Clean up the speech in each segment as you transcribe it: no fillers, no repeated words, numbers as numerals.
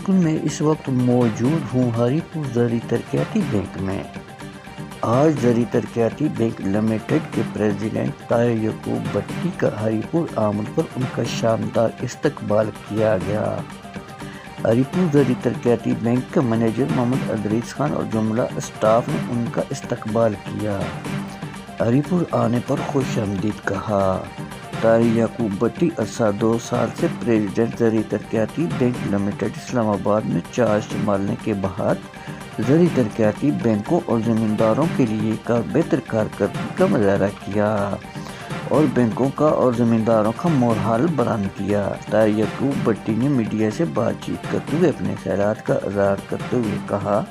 बिल्कुल, मैं इस वक्त मौजूद हूँ हरीपुर ज़री तरक्याती बैंक में। आज ज़री तरक्याती बैंक लिमिटेड के प्रेसिडेंट ताहिर याकूब भट्टी का हरीपुर आमद पर उनका शानदार इस्तकबाल किया गया। हरीपुर ज़री तरक्याती बैंक के मैनेजर मोहम्मद अदरीस खान और जुमला स्टाफ ने उनका इस्तकबाल किया। हरीपुर आने पर खुशामदीद कहा। ताहिर याकूब भट्टी अरसा 2 साल से प्रेसिडेंट ज़री तरक्याती बैंक लिमिटेड इस्लामाबाद में चार्ज संभालने के बाद ज़री तरक्याती बैंकों और ज़मींदारों के लिए का बेहतर कारकर्दगी का मुजाहरा किया और बैंकों का और ज़मींदारों का मोरहाल बुलंद किया। ताहिर याकूब भट्टी ने मीडिया से बातचीत करते हुए अपने ख्यालात का इज़हार करते हुए कहा,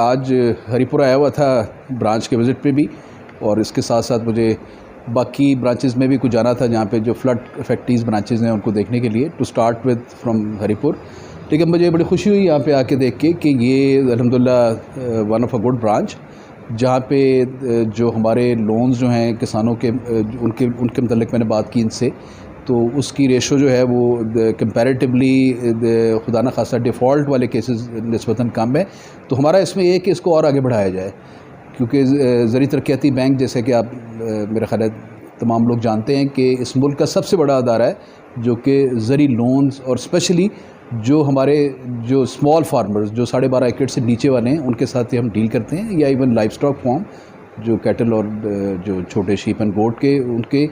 आज हरीपुर आया हुआ था ब्रांच के विज़िट पे भी, और इसके साथ साथ मुझे बाकी ब्रांचेस में भी कुछ जाना था जहाँ पे जो फ्लड इफेक्टीज़ ब्रांचेस हैं उनको देखने के लिए। To start with from Haripur, लेकिन मुझे बड़ी खुशी हुई यहाँ पे आके देख के कि ये अल्हम्दुलिल्लाह one of a good branch, जहाँ पे जो हमारे लोन्स जो हैं किसानों के उनके मतलब मैंने बात की इनसे, तो उसकी रेशो जो है वो कंपैरेटिवली खुदा न खासा डिफ़ॉल्ट वाले केसेस निस्बतन कम है। तो हमारा इसमें ये है कि इसको और आगे बढ़ाया जाए, क्योंकि ज़री तरक्याती बैंक, जैसे कि आप मेरा ख़्याल है तमाम लोग जानते हैं कि इस मुल्क का सबसे बड़ा अदारा है जो कि ज़री लोन्स और स्पेशली जो हमारे जो स्मॉल फार्मर्स जो 12.5 एकड़ से नीचे वाले हैं उनके साथ ही हम डील करते हैं, या इवन लाइफ स्टॉक फार्म जो कैटल और जो छोटे शीप एंड गोट के उनके।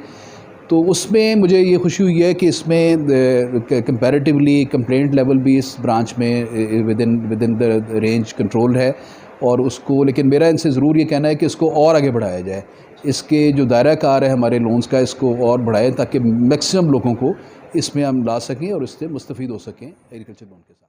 तो उसमें मुझे ये खुशी हुई है कि इसमें कंपैरेटिवली कंप्लेंट लेवल भी इस ब्रांच में with in the range control है, और उसको, लेकिन मेरा इनसे ज़रूर ये कहना है कि इसको और आगे बढ़ाया जाए। इसके जो दायरा कार है हमारे लोन्स का, इसको और बढ़ाएं ताकि मैक्सिमम लोगों को इसमें हम ला सकें और इससे मुस्तफ़ीद हो सकें एग्रीकल्चर लोन के साथ।